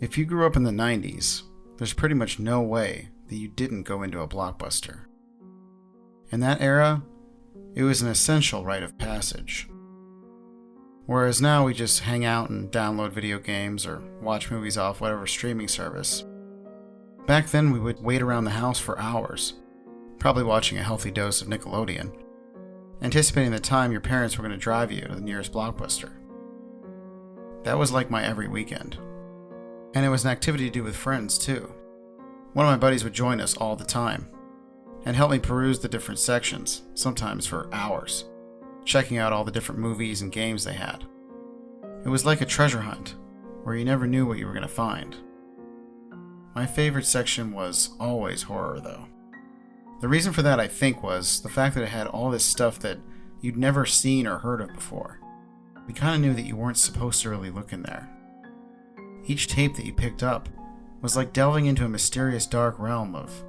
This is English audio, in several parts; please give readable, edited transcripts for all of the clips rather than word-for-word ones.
If you grew up in the 90s, there's pretty much no way that you didn't go into a Blockbuster. In that era, it was an essential rite of passage. Whereas now we just hang out and download video games or watch movies off whatever streaming service. Back then we would wait around the house for hours, probably watching a healthy dose of Nickelodeon, anticipating the time your parents were going to drive you to the nearest Blockbuster. That was like my every weekend. And it was an activity to do with friends too. One of my buddies would join us all the time and help me peruse the different sections, sometimes for hours, checking out all the different movies and games they had. It was like a treasure hunt, where you never knew what you were going to find. My favorite section was always horror, though. The reason for that, I think, was the fact that it had all this stuff that you'd never seen or heard of before. You kind of knew that you weren't supposed to really look in there. Each tape that you picked up was like delving into a mysterious dark realm of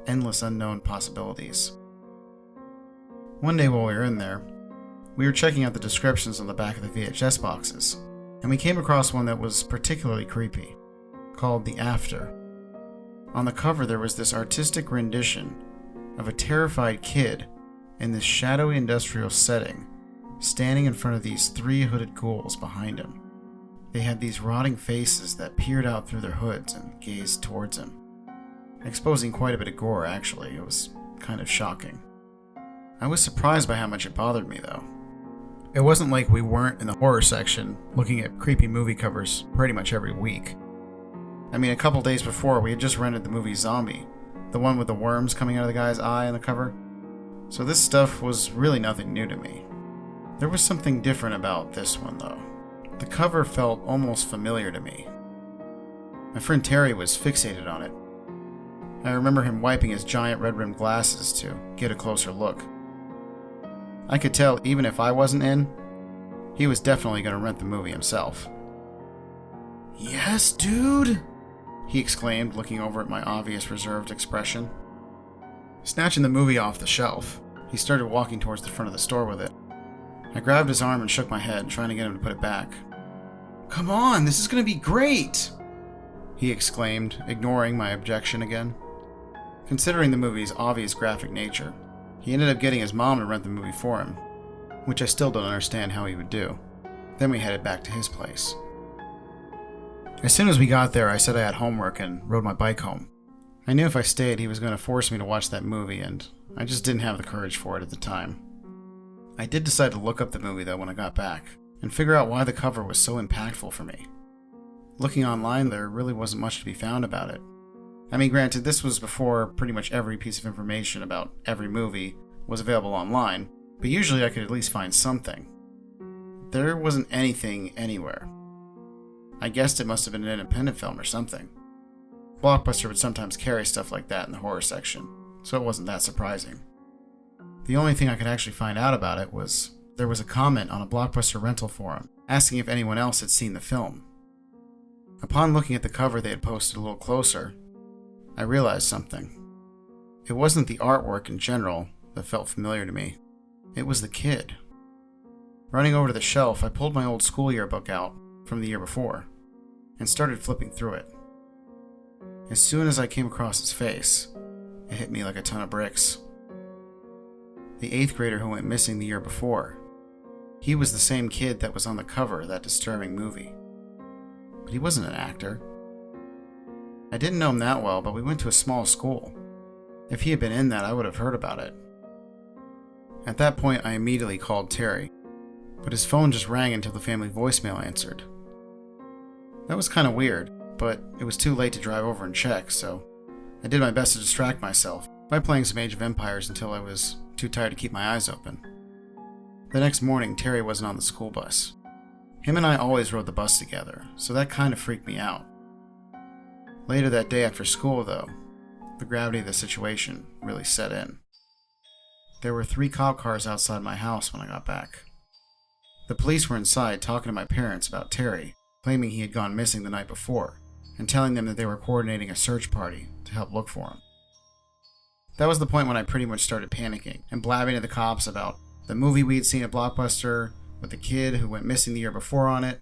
endless unknown possibilities. One day while we were in there, we were checking out the descriptions on the back of the VHS boxes, and we came across one that was particularly creepy, called The After. On the cover there was this artistic rendition of a terrified kid in this shadowy industrial setting, standing in front of these three hooded ghouls behind him. They had these rotting faces that peered out through their hoods and gazed towards him, exposing quite a bit of gore actually. It was kind of shocking. I was surprised by how much it bothered me though. It wasn't like we weren't in the horror section looking at creepy movie covers pretty much every week. I mean, a couple days before we had just rented the movie Zombie, the one with the worms coming out of the guy's eye on the cover. So this stuff was really nothing new to me. There was something different about this one though. The cover felt almost familiar to me. My friend Terry was fixated on it. I remember him wiping his giant red-rimmed glasses to get a closer look. I could tell even if I wasn't in, he was definitely going to rent the movie himself. "Yes, dude!" he exclaimed, looking over at my obvious reserved expression. Snatching the movie off the shelf, he started walking towards the front of the store with it. I grabbed his arm and shook my head, trying to get him to put it back. "Come on, this is going to be great!" he exclaimed, ignoring my objection again. Considering the movie's obvious graphic nature, he ended up getting his mom to rent the movie for him, which I still don't understand how he would do. Then we headed back to his place. As soon as we got there, I said I had homework and rode my bike home. I knew if I stayed, he was going to force me to watch that movie, and I just didn't have the courage for it at the time. I did decide to look up the movie, though, when I got back, and figure out why the cover was so impactful for me. Looking online, there really wasn't much to be found about it. I mean, granted, this was before pretty much every piece of information about every movie was available online, but usually I could at least find something. There wasn't anything anywhere. I guessed it must have been an independent film or something. Blockbuster would sometimes carry stuff like that in the horror section, so it wasn't that surprising. The only thing I could actually find out about it was there was a comment on a Blockbuster rental forum asking if anyone else had seen the film. Upon looking at the cover they had posted a little closer, I realized something. It wasn't the artwork in general that felt familiar to me. It was the kid. Running over to the shelf, I pulled my old school yearbook out from the year before and started flipping through it. As soon as I came across his face, it hit me like a ton of bricks. The 8th grader who went missing the year before, he was the same kid that was on the cover of that disturbing movie. But he wasn't an actor. I didn't know him that well, but we went to a small school. If he had been in that, I would have heard about it. At that point, I immediately called Terry, but his phone just rang until the family voicemail answered. That was kind of weird, but it was too late to drive over and check, so I did my best to distract myself by playing some Age of Empires until I was too tired to keep my eyes open. The next morning, Terry wasn't on the school bus. Him and I always rode the bus together, so that kind of freaked me out. Later that day after school, though, the gravity of the situation really set in. There were 3 cop cars outside my house when I got back. The police were inside talking to my parents about Terry, claiming he had gone missing the night before, and telling them that they were coordinating a search party to help look for him. That was the point when I pretty much started panicking and blabbing to the cops about the movie we'd seen at Blockbuster with the kid who went missing the year before on it.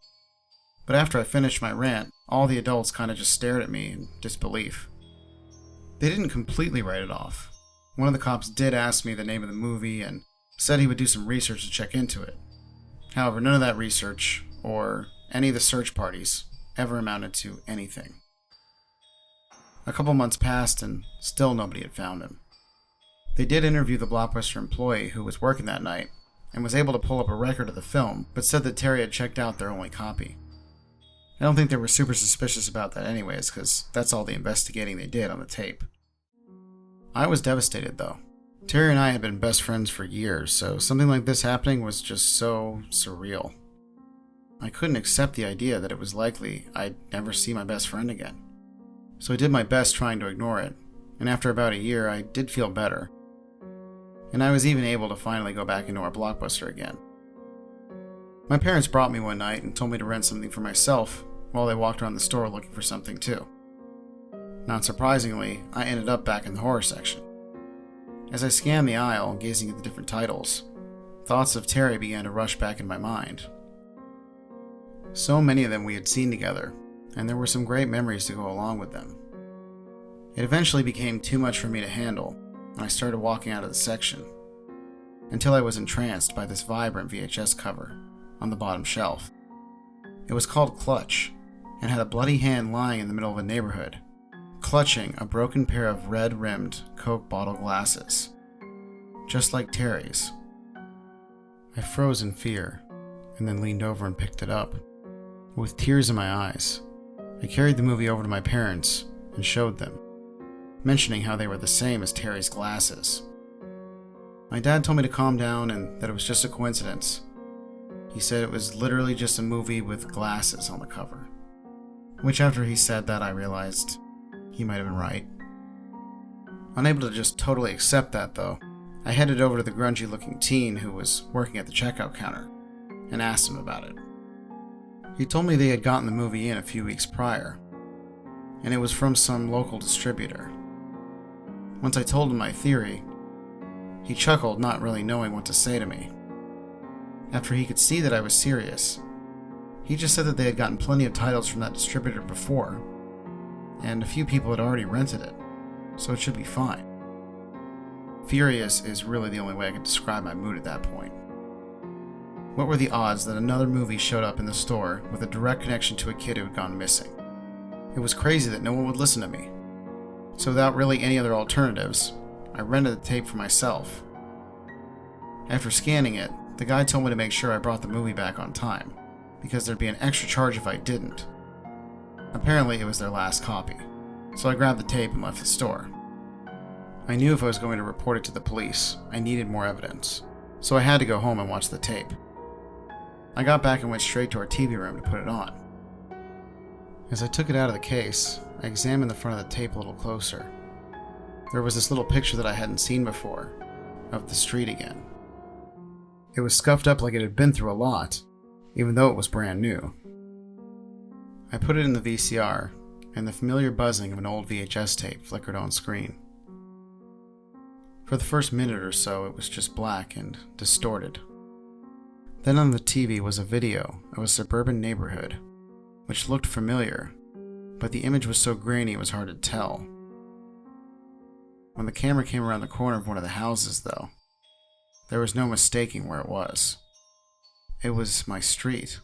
But after I finished my rant, All the adults kind of just stared at me in disbelief. They didn't completely write it off. One of the cops did ask me the name of the movie and said he would do some research to check into it. However, none of that research, or any of the search parties, ever amounted to anything. A couple months passed and still nobody had found him. They did interview the Blockbuster employee who was working that night and was able to pull up a record of the film, but said that Terry had checked out their only copy. I don't think they were super suspicious about that anyways, because that's all the investigating they did on the tape. I was devastated though. Terry and I had been best friends for years, so something like this happening was just so surreal. I couldn't accept the idea that it was likely I'd never see my best friend again. So I did my best trying to ignore it, and after about a year I did feel better. And I was even able to finally go back into our Blockbuster again. My parents brought me one night and told me to rent something for myself while they walked around the store looking for something too. Not surprisingly, I ended up back in the horror section. As I scanned the aisle, gazing at the different titles, thoughts of Terry began to rush back in my mind. So many of them we had seen together, and there were some great memories to go along with them. It eventually became too much for me to handle, and I started walking out of the section, until I was entranced by this vibrant VHS cover on the bottom shelf. It was called Clutch, and had a bloody hand lying in the middle of a neighborhood, clutching a broken pair of red-rimmed Coke bottle glasses, just like Terry's. I froze in fear, and then leaned over and picked it up. With tears in my eyes, I carried the movie over to my parents and showed them, mentioning how they were the same as Terry's glasses. My dad told me to calm down and that it was just a coincidence. He said it was literally just a movie with glasses on the cover. Which after he said that, I realized he might have been right. Unable to just totally accept that though, I headed over to the grungy looking teen who was working at the checkout counter and asked him about it. He told me they had gotten the movie in a few weeks prior, and it was from some local distributor. Once I told him my theory, he chuckled, not really knowing what to say to me. After he could see that I was serious, he just said that they had gotten plenty of titles from that distributor before, and a few people had already rented it, so it should be fine. Furious is really the only way I could describe my mood at that point. What were the odds that another movie showed up in the store with a direct connection to a kid who had gone missing? It was crazy that no one would listen to me. So without really any other alternatives, I rented the tape for myself. After scanning it, the guy told me to make sure I brought the movie back on time, because there'd be an extra charge if I didn't. Apparently it was their last copy, so I grabbed the tape and left the store. I knew if I was going to report it to the police, I needed more evidence, so I had to go home and watch the tape. I got back and went straight to our TV room to put it on. As I took it out of the case, I examined the front of the tape a little closer. There was this little picture that I hadn't seen before, of the street again. It was scuffed up like it had been through a lot, even though it was brand new. I put it in the VCR, and the familiar buzzing of an old VHS tape flickered on screen. For the first minute or so, it was just black and distorted. Then on the TV was a video of a suburban neighborhood, which looked familiar, but the image was so grainy it was hard to tell. When the camera came around the corner of one of the houses, though, there was no mistaking where it was. It was my street,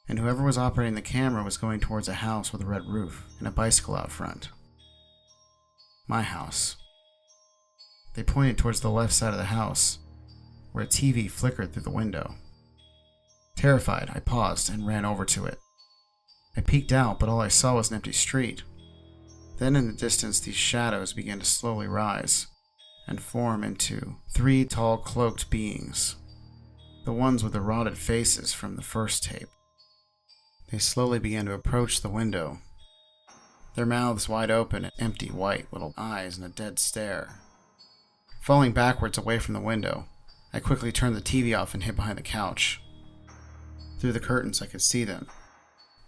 and whoever was operating the camera was going towards a house with a red roof and a bicycle out front. My house. They pointed towards the left side of the house, where a TV flickered through the window. Terrified, I paused and ran over to it. I peeked out, but all I saw was an empty street. Then in the distance, these shadows began to slowly rise and form into 3 tall cloaked beings, the ones with the rotted faces from the first tape. They slowly began to approach the window, their mouths wide open and empty white little eyes in a dead stare. Falling backwards away from the window, I quickly turned the TV off and hid behind the couch. Through the curtains I could see them,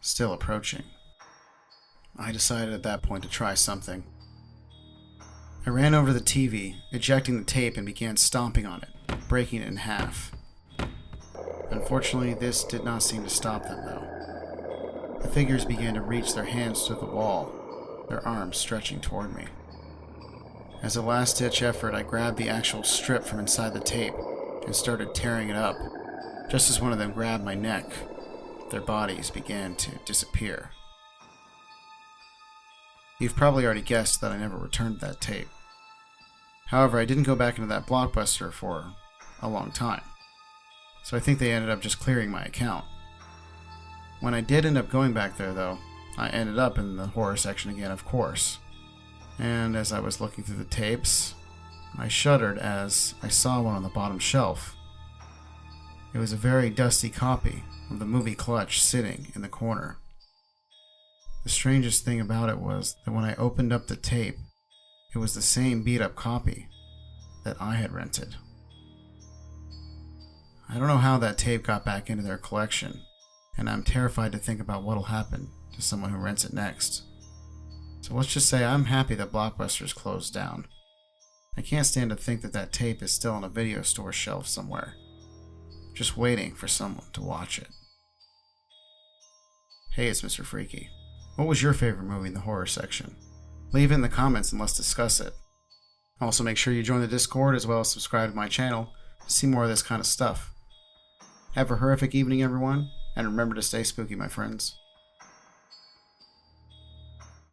still approaching. I decided at that point to try something. I ran over to the TV, ejecting the tape, and began stomping on it, breaking it in half. Unfortunately, this did not seem to stop them, though. The figures began to reach their hands through the wall, their arms stretching toward me. As a last-ditch effort, I grabbed the actual strip from inside the tape and started tearing it up. Just as one of them grabbed my neck, their bodies began to disappear. You've probably already guessed that I never returned that tape. However, I didn't go back into that Blockbuster for a long time, so I think they ended up just clearing my account. When I did end up going back there, though, I ended up in the horror section again, of course. And as I was looking through the tapes, I shuddered as I saw one on the bottom shelf. It was a very dusty copy of the movie Clutch sitting in the corner. The strangest thing about it was that when I opened up the tape, it was the same beat-up copy that I had rented. I don't know how that tape got back into their collection, and I'm terrified to think about what'll happen to someone who rents it next. So let's just say I'm happy that Blockbuster's closed down. I can't stand to think that that tape is still on a video store shelf somewhere, just waiting for someone to watch it. Hey, it's Mr. Freaky. What was your favorite movie in the horror section? Leave it in the comments and let's discuss it. Also, make sure you join the Discord as well as subscribe to my channel to see more of this kind of stuff. Have a horrific evening, everyone, and remember to stay spooky, my friends.